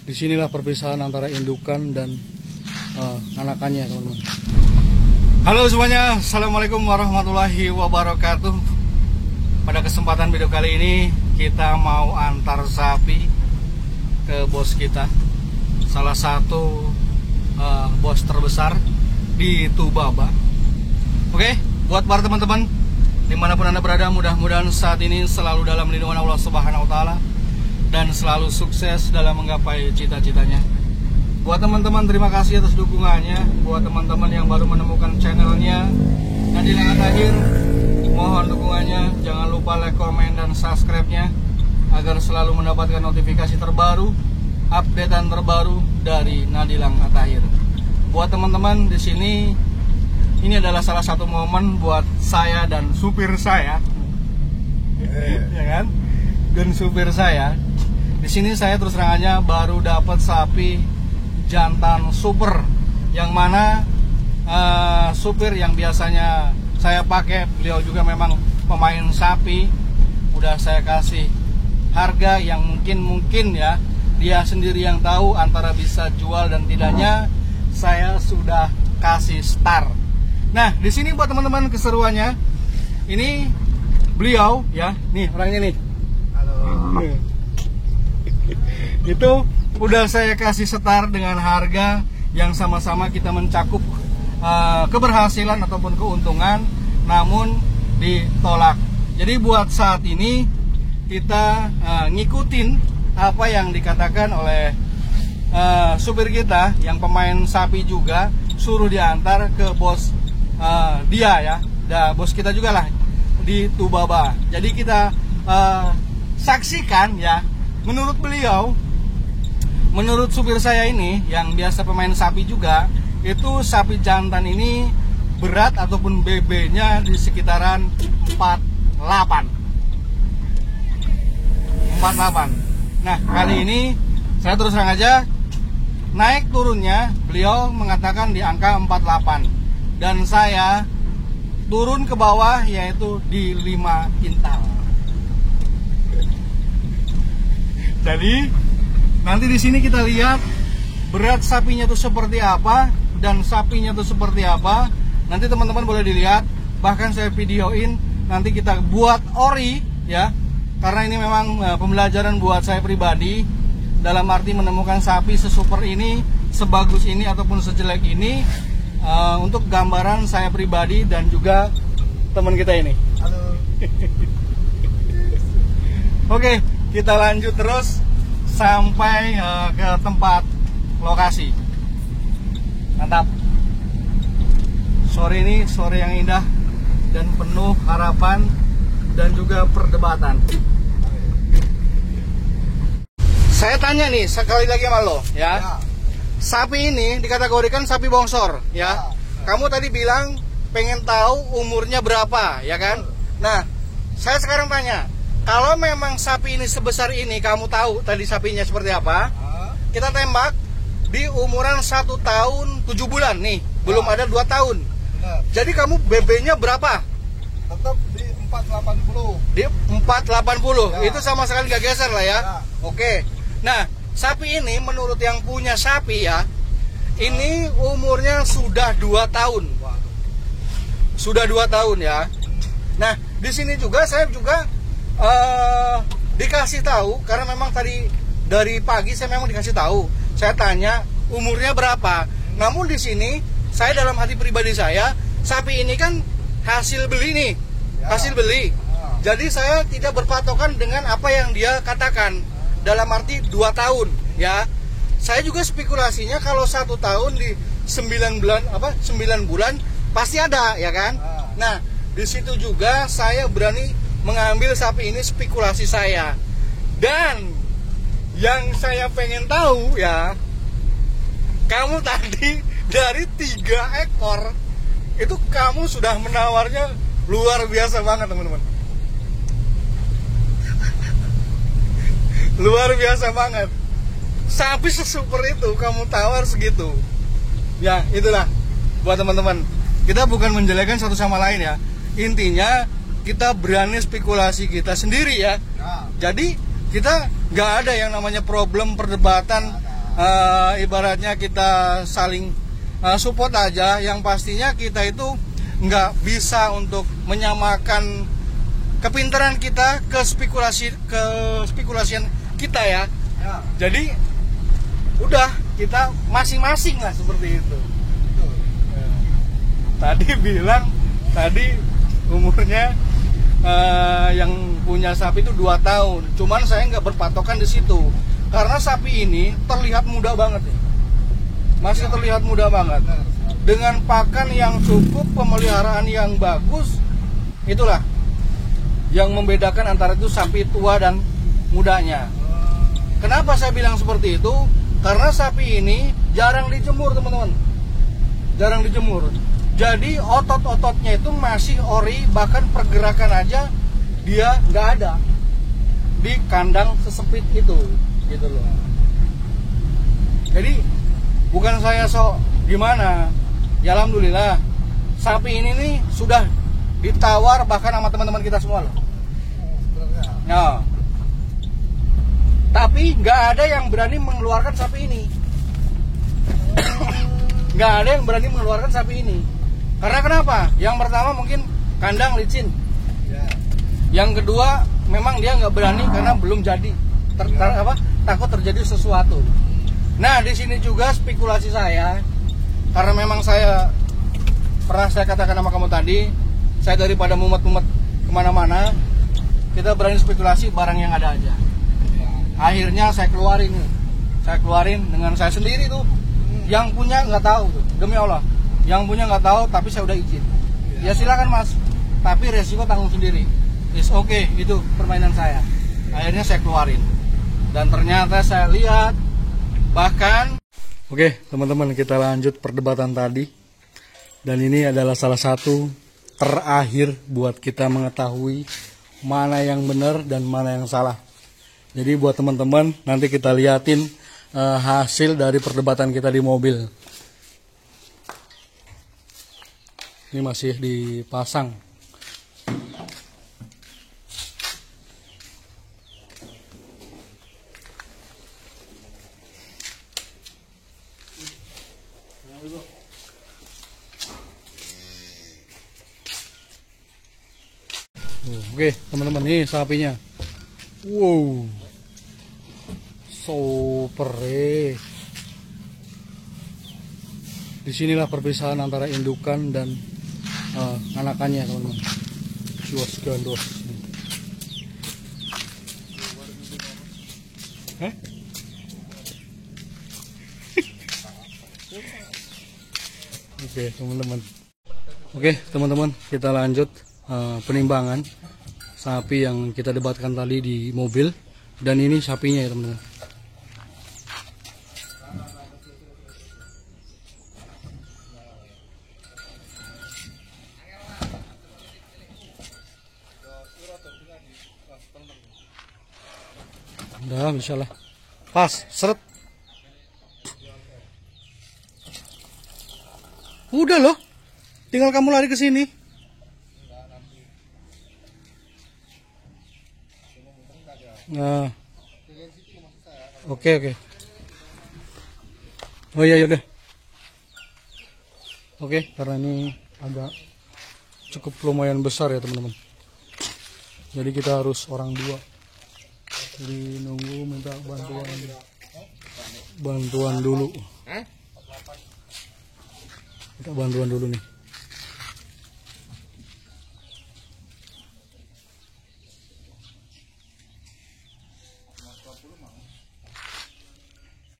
Disinilah perpisahan antara indukan dan anakannya, teman-teman. Halo semuanya, assalamualaikum warahmatullahi wabarakatuh. Pada kesempatan video kali ini kita mau antar sapi ke bos kita, salah satu bos terbesar di Tubaba. Oke, buat para teman-teman dimanapun Anda berada, mudah-mudahan saat ini selalu dalam lindungan Allah Subhanahu wa Ta'ala dan selalu sukses dalam menggapai cita-citanya. Buat teman-teman, terima kasih atas dukungannya. Buat teman-teman yang baru menemukan channelnya Nadilang At-Tahir, mohon dukungannya. Jangan lupa like, komen, dan subscribe-nya agar selalu mendapatkan notifikasi terbaru, updatean terbaru dari Nadilang At-Tahir. Buat teman-teman di sini, ini adalah salah satu momen buat saya dan supir saya, ya kan? Dan supir saya. Di sini saya terus terang aja baru dapat sapi jantan super, yang mana supir yang biasanya saya pakai, beliau juga memang pemain sapi. Udah saya kasih harga yang mungkin ya dia sendiri yang tahu antara bisa jual dan tidaknya. Saya sudah kasih start. Nah, di sini buat teman-teman keseruannya, ini beliau ya, nih orangnya nih. Halo. Itu udah saya kasih start dengan harga yang sama-sama kita mencakup keberhasilan ataupun keuntungan, namun ditolak. Jadi buat saat ini kita ngikutin apa yang dikatakan oleh supir kita yang pemain sapi juga, suruh diantar ke bos dia ya, bos kita juga lah di Tubaba. Jadi kita saksikan ya, menurut beliau, menurut supir saya ini yang biasa pemain sapi juga, itu sapi jantan ini berat ataupun BB-nya di sekitaran 48. Nah, kali ini saya terus terang aja, naik turunnya beliau mengatakan di angka 48, dan saya turun ke bawah yaitu di 5 kintal. Jadi nanti di sini kita lihat berat sapinya itu seperti apa dan sapinya itu seperti apa. Nanti teman-teman boleh dilihat, bahkan saya videoin. Nanti kita buat ori ya, karena ini memang pembelajaran buat saya pribadi, dalam arti menemukan sapi sesuper ini, sebagus ini ataupun sejelek ini, untuk gambaran saya pribadi dan juga teman kita ini. Halo. Oke, kita lanjut terus sampai ke tempat lokasi. Mantap. Sore ini sore yang indah dan penuh harapan dan juga perdebatan. Saya tanya nih sekali lagi sama lo ya. Sapi ini dikategorikan sapi bongsor ya. Kamu tadi bilang pengen tahu umurnya berapa ya kan? Nah, saya sekarang tanya, kalau memang sapi ini sebesar ini, kamu tahu tadi sapinya seperti apa? Kita tembak di umuran 1 tahun 7 bulan nih, belum ada 2 tahun. Benar. Jadi kamu BB-nya berapa? Tetap di 480. Di 480. Ya. Itu sama sekali gak geser lah ya. Ya. Oke. Nah, sapi ini menurut yang punya sapi ya, ini umurnya sudah 2 tahun. Waduh. Sudah 2 tahun ya. Nah, di sini juga saya juga dikasih tahu, karena memang tadi dari pagi saya memang dikasih tahu. Saya tanya umurnya berapa. Namun di sini saya dalam hati pribadi saya, sapi ini kan hasil beli nih, hasil beli. Jadi saya tidak berpatokan dengan apa yang dia katakan, dalam arti 2 tahun ya. Saya juga spekulasinya kalau 1 tahun di 9 bulan pasti ada ya kan. Nah, di situ juga saya berani mengambil sapi ini, spekulasi saya. Dan yang saya pengen tahu ya, kamu tadi dari 3 ekor itu kamu sudah menawarnya luar biasa banget teman-teman. Luar biasa banget. Sapi sesuper itu kamu tawar segitu. Ya, itulah buat teman-teman. Kita bukan menjelekkan satu sama lain ya. Intinya kita berani spekulasi kita sendiri ya. Jadi kita nggak ada yang namanya problem perdebatan ibaratnya kita saling support aja. Yang pastinya kita itu nggak bisa untuk menyamakan kepintaran kita ke spekulasian kita ya. Jadi udah kita masing-masing lah seperti itu. Tadi bilang umurnya yang punya sapi itu 2 tahun. Cuman saya nggak berpatokan di situ karena sapi ini terlihat muda banget ya. Masih terlihat muda banget. Dengan pakan yang cukup, pemeliharaan yang bagus, itulah yang membedakan antara itu sapi tua dan mudanya. Kenapa saya bilang seperti itu? Karena sapi ini jarang dijemur, teman-teman. Jarang dijemur. Jadi otot-ototnya itu masih ori, bahkan pergerakan aja dia nggak ada di kandang sesempit itu, gitu loh. Jadi bukan saya sok gimana, ya alhamdulillah sapi ini nih sudah ditawar bahkan sama teman-teman kita semua loh. Nah, tapi nggak ada yang berani mengeluarkan sapi ini. Nggak ada yang berani mengeluarkan sapi ini. Karena kenapa? Yang pertama mungkin kandang licin. Yang kedua memang dia nggak berani karena belum jadi. Takut terjadi sesuatu. Nah, di sini juga spekulasi saya, karena memang saya pernah saya katakan sama kamu tadi, saya daripada mumet-mumet kemana-mana, kita berani spekulasi barang yang ada aja. Akhirnya saya keluarin dengan saya sendiri tuh. Yang punya nggak tahu tuh, demi Allah. Yang punya nggak tahu, tapi saya udah izin. Ya silakan mas, tapi resiko tanggung sendiri. It's okay, itu permainan saya. Akhirnya saya keluarin, dan ternyata saya lihat bahkan. Oke teman-teman, kita lanjut perdebatan tadi. Dan ini adalah salah satu terakhir buat kita mengetahui mana yang benar dan mana yang salah. Jadi buat teman-teman, nanti kita liatin hasil dari perdebatan kita di mobil. Ini masih dipasang. Oke teman-teman, nih sapinya. Wow, super. Disinilah perpisahan antara indukan dan anakannya, teman-teman. Juas gandos. Oke teman-teman. Oke teman-teman, kita lanjut penimbangan sapi yang kita debatkan tadi di mobil. Dan ini sapinya ya teman-teman. Udah bisa lah, pas seret. Udah loh, tinggal kamu lari ke sini. Nah, oke. Oh iya yaudah. Oke, karena ini agak cukup lumayan besar ya teman-teman. Jadi kita harus orang 2. Jadi nunggu minta bantuan dulu. Minta bantuan dulu nih.